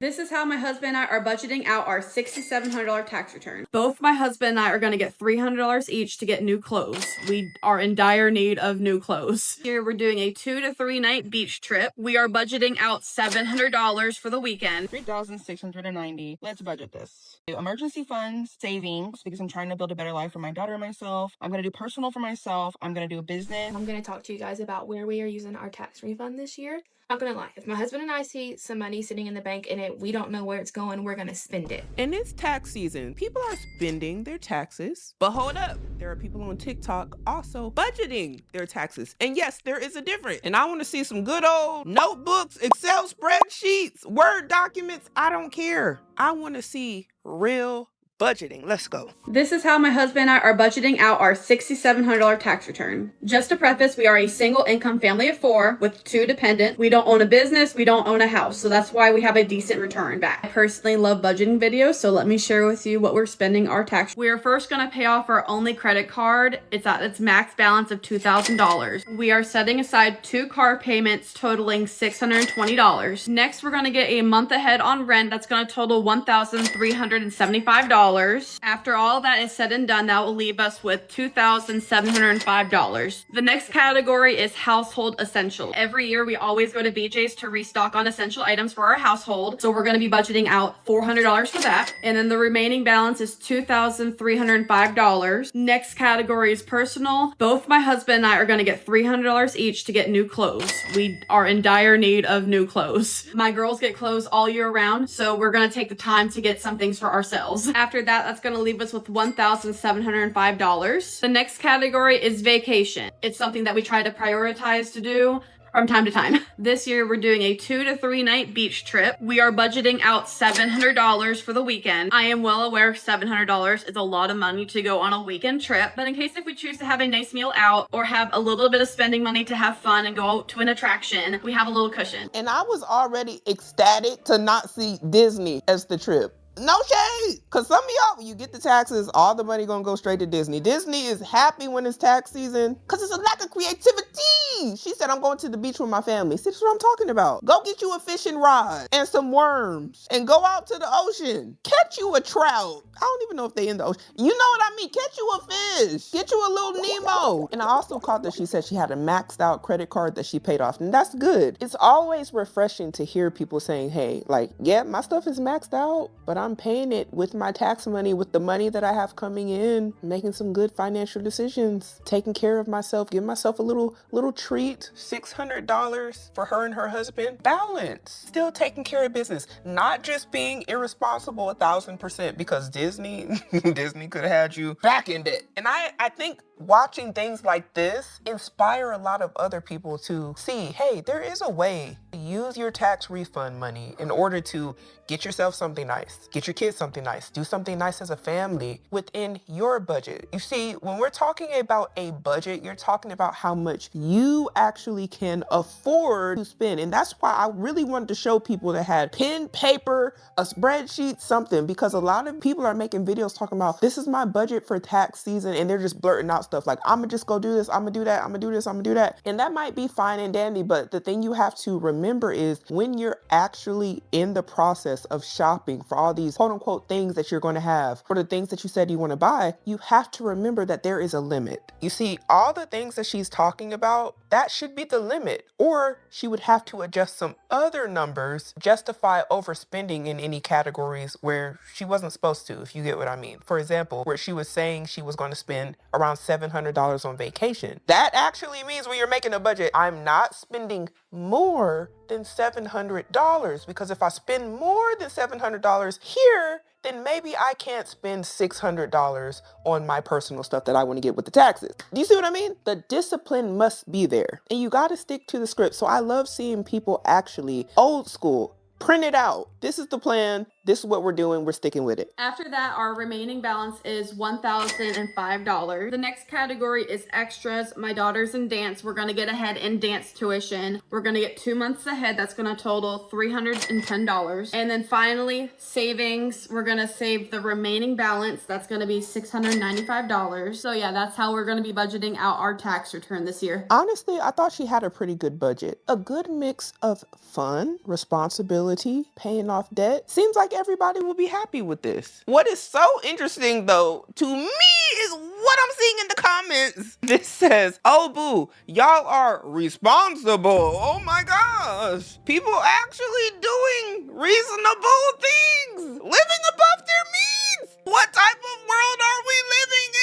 This is how my husband and I are budgeting out our $6,700 tax return. Both my husband and I are going to get $300 each to get new clothes. We are in dire need of new clothes. Here we're doing a 2 to 3 night beach trip. We are budgeting out $700 for the weekend. $3,690. Let's budget this. Emergency funds, savings, because I'm trying to build a better life for my daughter and myself. I'm going to do personal for myself. I'm going to do a business. I'm going to talk to you guys about where we are using our tax refund this year. Not gonna lie, if my husband and I see some money sitting in the bank and we don't know where it's going, we're gonna spend it. And it's tax season. People are spending their taxes. But hold up, there are people on TikTok also budgeting their taxes. And yes, there is a difference. And I want to see some good old notebooks, Excel spreadsheets, Word documents. I don't care. I want to see real budgeting. Let's go. This is how my husband and I are budgeting out our $6,700 tax return. Just to preface, we are a single income family of 4 with 2 dependents. We don't own a business, we don't own a house, so that's why we have a decent return back. I personally love budgeting videos, so let me share with you what we're spending our tax. We are first going to pay off our only credit card. It's at its max balance of $2,000. We are setting aside 2 car payments totaling $620. Next, we're going to get a month ahead on rent. That's going to total $1,375. After all that is said and done, that will leave us with $2,705. The next category is household essentials. Every year, we always go to BJ's to restock on essential items for our household. So we're going to be budgeting out $400 for that. And then the remaining balance is $2,305. Next category is personal. Both my husband and I are going to get $300 each to get new clothes. We are in dire need of new clothes. My girls get clothes all year round, so we're going to take the time to get some things for ourselves. After that's going to leave us with $1,705. The next category is vacation. It's something that we try to prioritize to do from time to time. This year, we're doing a 2 to 3 night beach trip. We are budgeting out $700 for the weekend. I am well aware $700 is a lot of money to go on a weekend trip, but in case if we choose to have a nice meal out or have a little bit of spending money to have fun and go out to an attraction, we have a little cushion. And I was already ecstatic to not see Disney as the trip. No shade, because some of y'all, when you get the taxes, all the money gonna go straight to Disney. Disney is happy when it's tax season because it's a lack of creativity. She said, I'm going to the beach with my family. See, that's what I'm talking about. Go get you a fishing rod and some worms and go out to the ocean. Catch you a trout. I don't even know if they in the ocean. You know what I mean? Catch you a fish. Get you a little Nemo. And I also caught that she said she had a maxed out credit card that she paid off. And that's good. It's always refreshing to hear people saying, hey, like, yeah, my stuff is maxed out, but I'm paying it with my tax money, with the money that I have coming in, making some good financial decisions, taking care of myself, giving myself a little treat. $600 for her and her husband. Balance. Still taking care of business. Not just being irresponsible 1,000%, because Disney could have had you back in debt. And I think watching things like this inspire a lot of other people to see, hey, there is a way to use your tax refund money in order to get yourself something nice, get your kids something nice, do something nice as a family within your budget. You see, when we're talking about a budget, you're talking about how much you actually can afford to spend. And that's why I really wanted to show people that had pen, paper, a spreadsheet, something, because a lot of people are making videos talking about, this is my budget for tax season, and they're just blurting out stuff like, I'm gonna just go do this, I'm gonna do that, I'm gonna do this, I'm gonna do that. And that might be fine and dandy, but the thing you have to remember is when you're actually in the process of shopping for all these quote unquote things that you're going to have, or the things that you said you want to buy, you have to remember that there is a limit. You see, all the things that she's talking about, that should be the limit, or she would have to adjust some other numbers, justify overspending in any categories where she wasn't supposed to, if you get what I mean. For example, where she was saying she was going to spend around $700 on vacation. That actually means when you're making a budget, I'm not spending more than $700, because if I spend more than $700 here, then maybe I can't spend $600 on my personal stuff that I want to get with the taxes. Do you see what I mean? The discipline must be there, and you got to stick to the script. So I love seeing people actually old school, print it out. This is the plan. This is what we're doing. We're sticking with it. After that, our remaining balance is $1,005. The next category is extras. My daughter's in dance. We're going to get ahead in dance tuition. We're going to get 2 months ahead. That's going to total $310. And then finally, savings. We're going to save the remaining balance. That's going to be $695. So yeah, that's how we're going to be budgeting out our tax return this year. Honestly, I thought she had a pretty good budget. A good mix of fun, responsibility, stability, paying off debt. Seems like everybody will be happy with this. What is so interesting though, to me, is what I'm seeing in the comments. This says, oh boo, y'all are responsible. Oh my gosh. People actually doing reasonable things, living above their means. What type of world are we living in?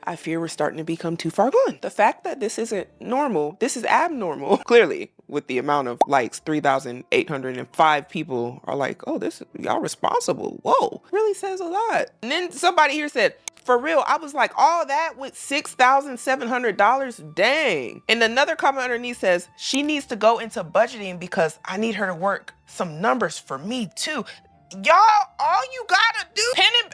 I fear we're starting to become too far gone. The fact that this isn't normal, this is abnormal. Clearly, with the amount of likes, 3,805 people are like, oh, y'all responsible. Whoa, really says a lot. And then somebody here said, for real, I was like, all that with $6,700? Dang. And another comment underneath says, she needs to go into budgeting because I need her to work some numbers for me too. Y'all, all you gotta do, pen and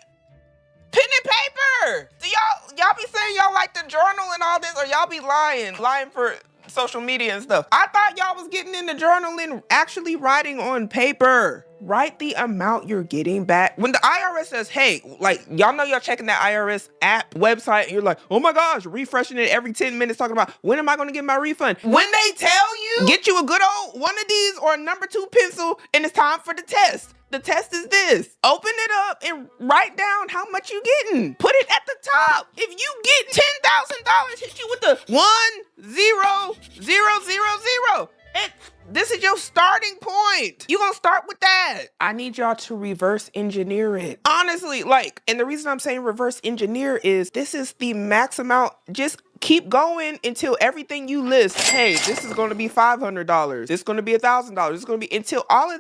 paper. Do y'all be saying y'all like to journal and all this, or y'all be lying for social media and stuff? I thought y'all was getting into journaling, actually writing on paper. Write the amount you're getting back. When the IRS says, hey, like, y'all know y'all checking that IRS app website and you're like, oh my gosh, refreshing it every 10 minutes talking about, when am I gonna get my refund? When they tell you, get you a good old one of these or a number 2 pencil and it's time for the test. The test is this. Open it up and write down how much you getting. Put it at the top. If you get $10,000, hit you with the 10000. This is your starting point. You gonna start with that. I need y'all to reverse engineer it. Honestly, and the reason I'm saying reverse engineer is this is the max amount. Just keep going until everything you list, hey, this is going to be $500. This is going to be $1,000. It's going to be until all of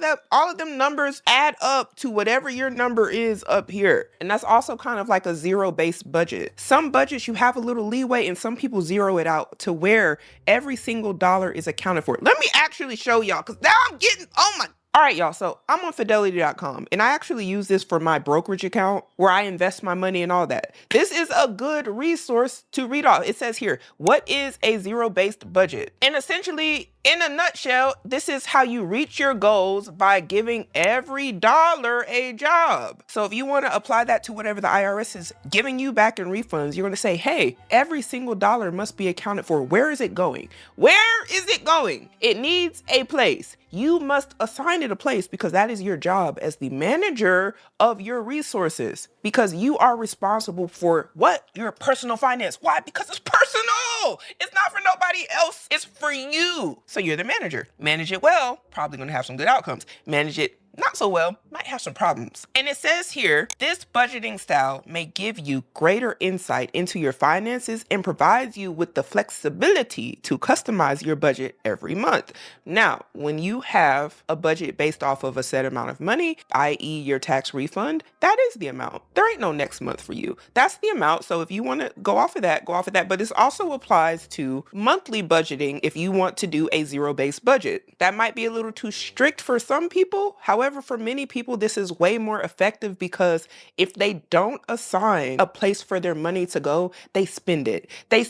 them numbers add up to whatever your number is up here. And that's also kind of like a zero-based budget. Some budgets you have a little leeway and some people zero it out to where every single dollar is accounted for. Let me actually show y'all because now I'm getting, oh my. All right, y'all, so I'm on fidelity.com and I actually use this for my brokerage account where I invest my money and all that. This is a good resource to read off. It says here, what is a zero-based budget? And essentially, in a nutshell, this is how you reach your goals by giving every dollar a job. So if you want to apply that to whatever the IRS is giving you back in refunds, you're going to say, hey, every single dollar must be accounted for. Where is it going? Where is it going? It needs a place. You must assign it a place because that is your job as the manager of your resources, because you are responsible for what? Your personal finance. Why? Because it's personal. It's not for nobody else. It's for you. So you're the manager. Manage it well, probably going to have some good outcomes. Manage it not so well, might have some problems. And it says here, this budgeting style may give you greater insight into your finances and provides you with the flexibility to customize your budget every month. Now, when you have a budget based off of a set amount of money, i.e. your tax refund, that is the amount. There ain't no next month for you. That's the amount. So if you want to go off of that, go off of that. But this also applies to monthly budgeting if you want to do a zero-based budget. That might be a little too strict for some people. However, for many people, this is way more effective because if they don't assign a place for their money to go, they spend it. They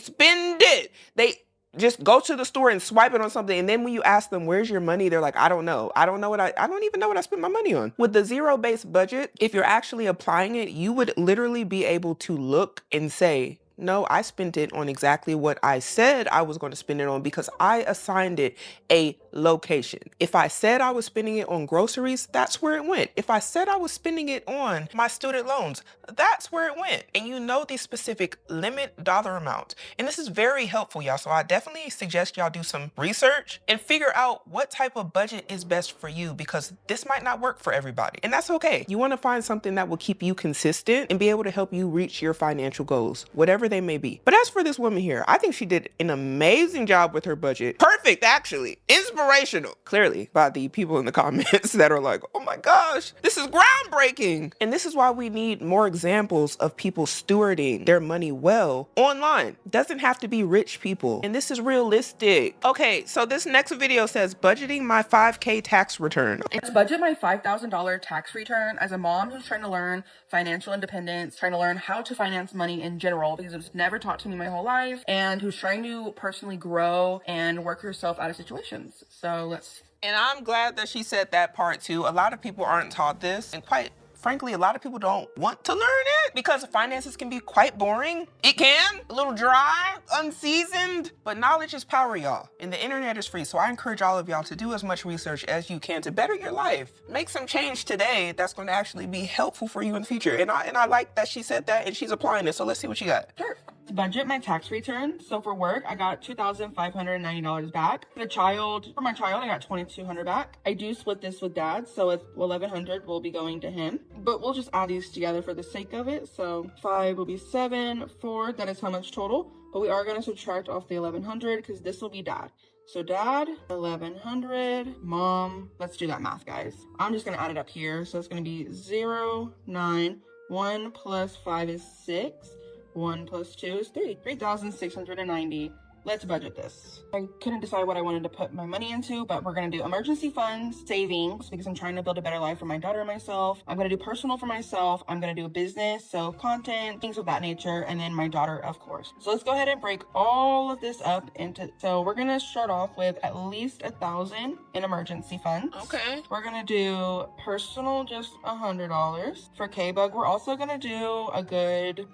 just go to the store and swipe it on something. And then when you ask them, where's your money? They're like, I don't know. I don't even know what I spent my money on. With the zero-based budget, if you're actually applying it, you would literally be able to look and say, no, I spent it on exactly what I said I was going to spend it on because I assigned it a location. If I said I was spending it on groceries, that's where it went. If I said I was spending it on my student loans, that's where it went. And you know the specific limit dollar amount. And this is very helpful, y'all. So I definitely suggest y'all do some research and figure out what type of budget is best for you because this might not work for everybody. And that's okay. You want to find something that will keep you consistent and be able to help you reach your financial goals, whatever they may be. But as for this woman here, I think she did an amazing job with her budget. Perfect, actually. Inspirational, clearly, by the people in the comments that are like, oh my gosh, this is groundbreaking. And this is why we need more examples of people stewarding their money well online. Doesn't have to be rich people. And this is realistic. Okay, so this next video says budgeting my 5K tax return. It's budget my $5,000 tax return as a mom who's trying to learn financial independence, trying to learn how to finance money in general because it was never taught to me my whole life, and who's trying to personally grow and work herself out of situations. So let's. And I'm glad that she said that part too. A lot of people aren't taught this, and quite frankly, a lot of people don't want to learn it because finances can be quite boring. It can, a little dry, unseasoned, but knowledge is power, y'all. And the internet is free. So I encourage all of y'all to do as much research as you can to better your life. Make some change today that's going to actually be helpful for you in the future. And I like that she said that and she's applying it. So let's see what you got. Sure. To budget my tax return. So for work, I got $2,590 back. For my child, I got $2,200 back. I do split this with dad, so it's $1,100 will be going to him. But we'll just add these together for the sake of it. So 5 will be 7, 4, that is how much total. But we are going to subtract off the $1,100 because this will be dad. So dad, $1,100, mom, let's do that math, guys. I'm just going to add it up here. So it's going to be 0, 9, 1 plus 5 is 6. 1 plus 2 is 3. 3,690. Let's budget this. I couldn't decide what I wanted to put my money into, but we're going to do emergency funds, savings, because I'm trying to build a better life for my daughter and myself. I'm going to do personal for myself. I'm going to do a business, so content, things of that nature, and then my daughter, of course. So let's go ahead and break all of this up into, so we're going to start off with at least $1,000 in emergency funds. Okay. We're going to do personal, just $100. For K-Bug, we're also going to do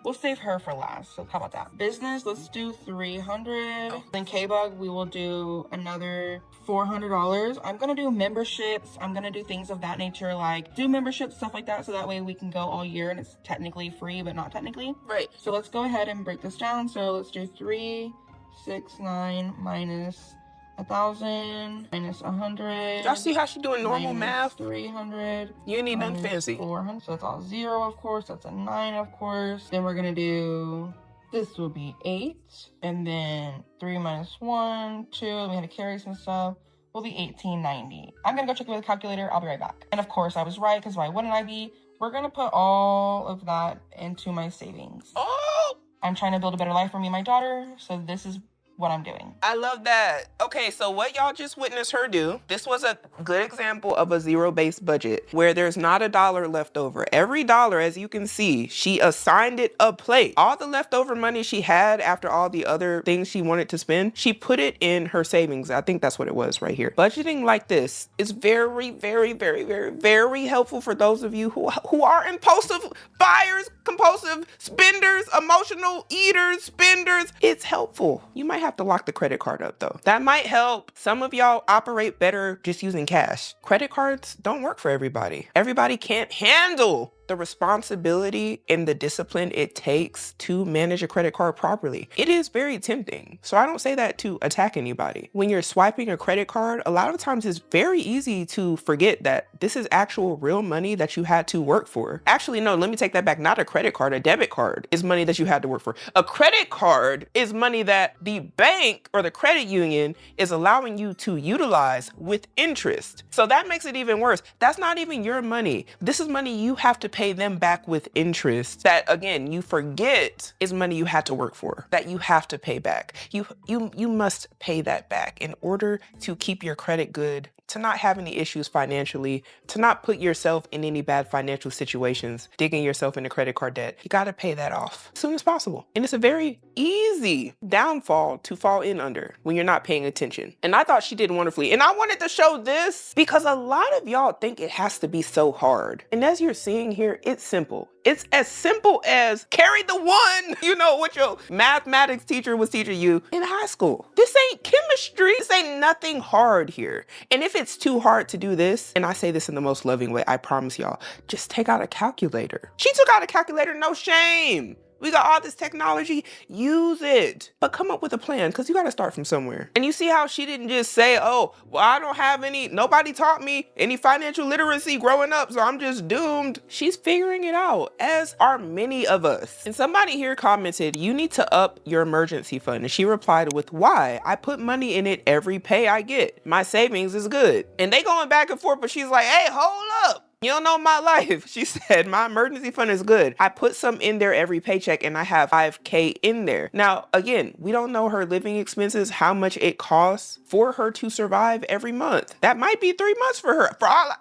we'll save her for last. So how about that? Business, let's do $300. Then K-Bug, we will do another $400. I'm going to do memberships. I'm going to do things of that nature, like do memberships, stuff like that. So that way we can go all year and it's technically free, but not technically. Right. So let's go ahead and break this down. So let's do 369 minus 1,000 minus 100. Y'all see how she doing normal math? 300. You need nothing fancy. 400. So that's all 0, of course. That's a 9, of course. Then we're going to do... This will be 8, and then 3 minus 1, 2, and we had to carry some stuff, will be 1,890. I'm gonna go check it with the calculator, I'll be right back. And of course, I was right, because why wouldn't I be? We're gonna put all of that into my savings. Oh! I'm trying to build a better life for me and my daughter, so this is what I'm doing. I love that. Okay, so what y'all just witnessed her do, this was a good example of a zero-based budget where there's not a dollar left over. Every dollar, as you can see, she assigned it a place. All the leftover money she had after all the other things she wanted to spend, she put it in her savings. I think that's what it was right here. Budgeting like this is very, very, very, very, very helpful for those of you who are impulsive buyers, compulsive spenders, emotional eaters, spenders. It's helpful. You might have to lock the credit card up though. That might help. Some of y'all operate better just using cash. Credit cards don't work for everybody. Everybody can't handle the responsibility and the discipline it takes to manage a credit card properly. It is very tempting. So I don't say that to attack anybody. When you're swiping a credit card, a lot of times it's very easy to forget that this is actual real money that you had to work for. Actually, no, let me take that back. Not a credit card, a debit card is money that you had to work for. A credit card is money that the bank or the credit union is allowing you to utilize with interest. So that makes it even worse. That's not even your money. This is money you have to pay them back with interest that, again, you forget is money you had to work for, that you have to pay back. You must pay that back in order to keep your credit good, to not have any issues financially, to not put yourself in any bad financial situations, digging yourself into credit card debt. You gotta pay that off as soon as possible. And it's a very easy downfall to fall in under when you're not paying attention. And I thought she did wonderfully. And I wanted to show this because a lot of y'all think it has to be so hard. And as you're seeing here, it's simple. It's as simple as carry the one, what your mathematics teacher was teaching you in high school. This ain't chemistry. This ain't nothing hard here. And if it's too hard to do this, and I say this in the most loving way, I promise y'all, just take out a calculator. She took out a calculator, no shame. We got all this technology, use it. But come up with a plan, because you got to start from somewhere. And you see how she didn't just say, oh, well, I don't have nobody taught me any financial literacy growing up, so I'm just doomed. She's figuring it out, as are many of us. And somebody here commented, you need to up your emergency fund. And she replied with, why? I put money in it every pay I get. My savings is good. And they going back and forth, but she's like, hey, hold up. You don't know my life. She said, my emergency fund is good. I put some in there every paycheck and I have $5,000 in there. Now, again, we don't know her living expenses, how much it costs for her to survive every month. That might be 3 months for her.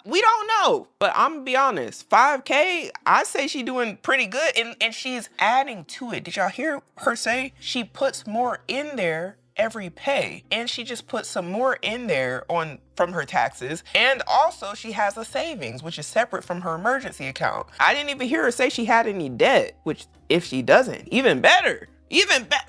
We don't know. But I'm gonna be honest, $5,000, I say she's doing pretty good and she's adding to it. Did y'all hear her say she puts more in there every pay. And she just put some more in there from her taxes. And also she has a savings, which is separate from her emergency account. I didn't even hear her say she had any debt, which if she doesn't, even better.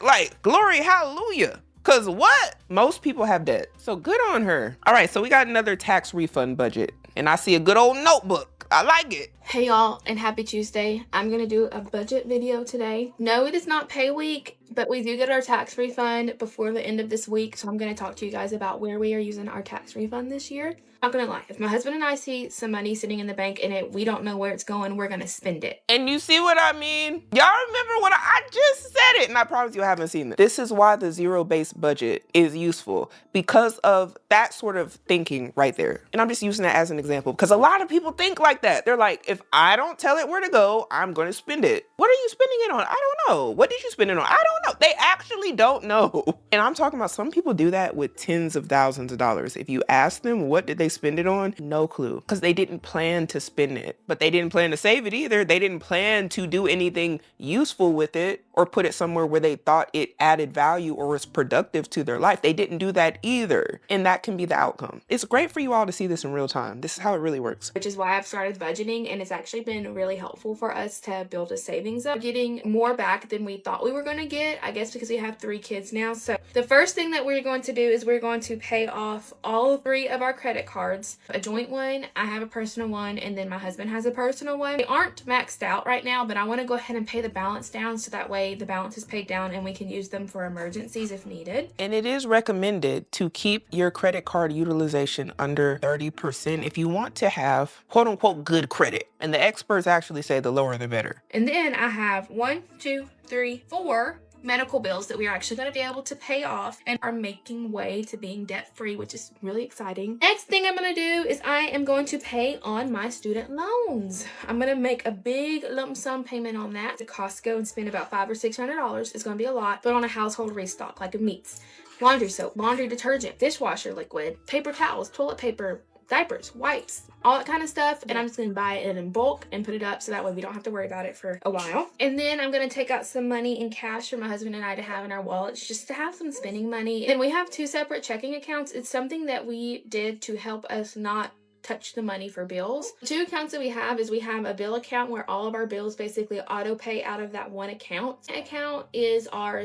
Like, glory, hallelujah. Cause what? Most people have debt. So good on her. All right, so we got another tax refund budget. And I see a good old notebook. I like it. Hey y'all, and happy Tuesday. I'm gonna do a budget video today. No, it is not pay week, but we do get our tax refund before the end of this week. So I'm gonna talk to you guys about where we are using our tax refund this year. Not gonna lie, if my husband and I see some money sitting in the bank and we don't know where it's going, we're gonna spend it. And you see what I mean? Y'all remember when I just said it, and I promise you I haven't seen it. This is why the zero-based budget is useful, because of that sort of thinking right there. And I'm just using that as an example because a lot of people think like that. They're like, if I don't tell it where to go, I'm going to spend it. What are you spending it on? I don't know. What did you spend it on? I don't know. They actually don't know. And I'm talking about some people do that with tens of thousands of dollars. If you ask them what did they spend it on, no clue, because they didn't plan to spend it, but they didn't plan to save it either. They didn't plan to do anything useful with it or put it somewhere where they thought it added value or was productive to their life. They didn't do that either. And that can be the outcome. It's great for you all to see this in real time. This is how it really works. Which is why I've started budgeting, and it's actually been really helpful for us to build a savings up. Getting more back than we thought we were going to get, I guess because we have 3 kids now. So the first thing that we're going to do is we're going to pay off all 3 of our credit cards. A joint one, I have a personal one, and then my husband has a personal one. They aren't maxed out right now, but I want to go ahead and pay the balance down so that way the balance is paid down and we can use them for emergencies if needed. And it is recommended to keep your credit card utilization under 30% if you want to have quote unquote good credit. And the experts actually say the lower the better. And then I have 1, 2, 3, 4 medical bills that we are actually going to be able to pay off and are making way to being debt-free, which is really exciting. Next thing I'm going to do is I am going to pay on my student loans. I'm going to make a big lump sum payment on that to Costco and spend about $500 or $600. It's going to be a lot, but on a household restock like a meats, laundry soap, laundry detergent, dishwasher liquid, paper towels, toilet paper, diapers, wipes, all that kind of stuff. And I'm just going to buy it in bulk and put it up so that way we don't have to worry about it for a while. And then I'm going to take out some money in cash for my husband and I to have in our wallets just to have some spending money. And we have 2 separate checking accounts. It's something that we did to help us not touch the money for bills. The 2 accounts that we have is we have a bill account where all of our bills basically auto pay out of that one account. That account is our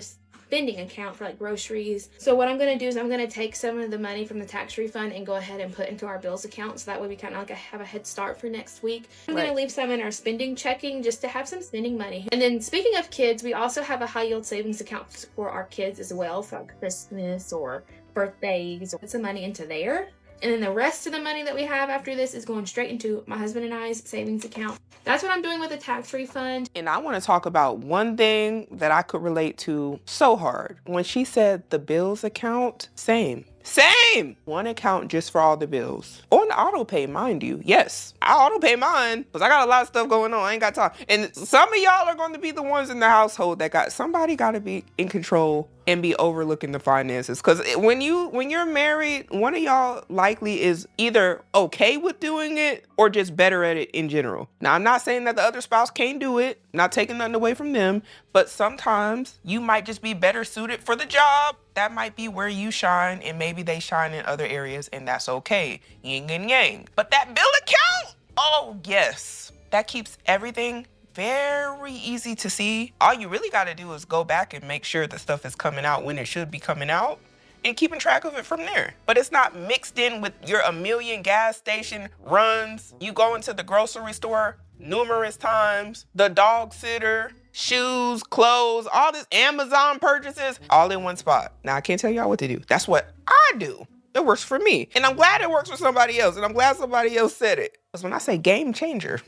spending account for like groceries. So what I'm going to do is I'm going to take some of the money from the tax refund and go ahead and put into our bills account, so that way we kind of like have a head start for next week. I'm going to leave some in our spending checking just to have some spending money. And then speaking of kids, we also have a high yield savings account for our kids as well, for like Christmas or birthdays, or put some money into there. And then the rest of the money that we have after this is going straight into my husband and I's savings account. That's what I'm doing with the tax refund. And I want to talk about one thing that I could relate to so hard. When she said the bills account, same. One account just for all the bills. On auto pay, mind you. Yes, I auto pay mine because I got a lot of stuff going on. I ain't got time. And some of y'all are going to be the ones in the household that somebody got to be in control and be overlooking the finances. Because when you're married, one of y'all likely is either okay with doing it or just better at it in general. Now, I'm not saying that the other spouse can't do it, not taking nothing away from them, but sometimes you might just be better suited for the job. That might be where you shine, and maybe they shine in other areas, and that's okay. Yin and yang. But that bill account, oh yes, that keeps everything very easy to see. All you really got to do is go back and make sure the stuff is coming out when it should be coming out and keeping track of it from there. But it's not mixed in with your a million gas station runs. You go into the grocery store numerous times, the dog sitter, shoes, clothes, all this Amazon purchases, all in one spot. Now, I can't tell y'all what to do. That's what I do. It works for me. And I'm glad it works for somebody else. And I'm glad somebody else said it. Because when I say game changer,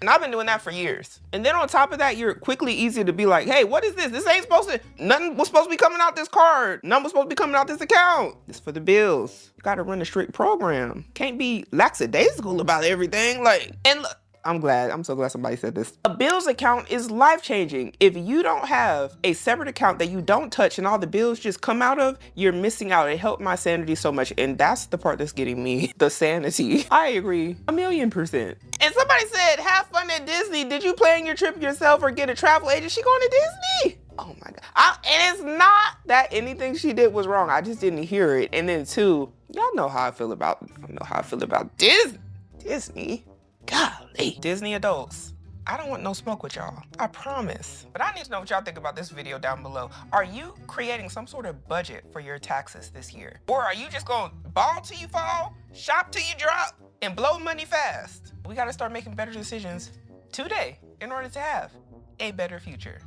and I've been doing that for years. And then on top of that, you're quickly easy to be like, hey, what is this? This ain't supposed to, nothing was supposed to be coming out this card. Nothing was supposed to be coming out this account. It's for the bills. You got to run a strict program. Can't be lackadaisical about everything. And look, I'm so glad somebody said this. A bills account is life-changing. If you don't have a separate account that you don't touch and all the bills just come out of, you're missing out. It helped my sanity so much. And that's the part that's getting me the sanity. I agree 1,000,000%. And somebody said, have fun at Disney. Did you plan your trip yourself or get a travel agent? She going to Disney? Oh my God. And it's not that anything she did was wrong. I just didn't hear it. And then two, y'all know how I feel about Disney. Golly, Disney adults. I don't want no smoke with y'all, I promise. But I need to know what y'all think about this video down below. Are you creating some sort of budget for your taxes this year? Or are you just gonna ball till you fall, shop till you drop, and blow money fast? We gotta start making better decisions today in order to have a better future.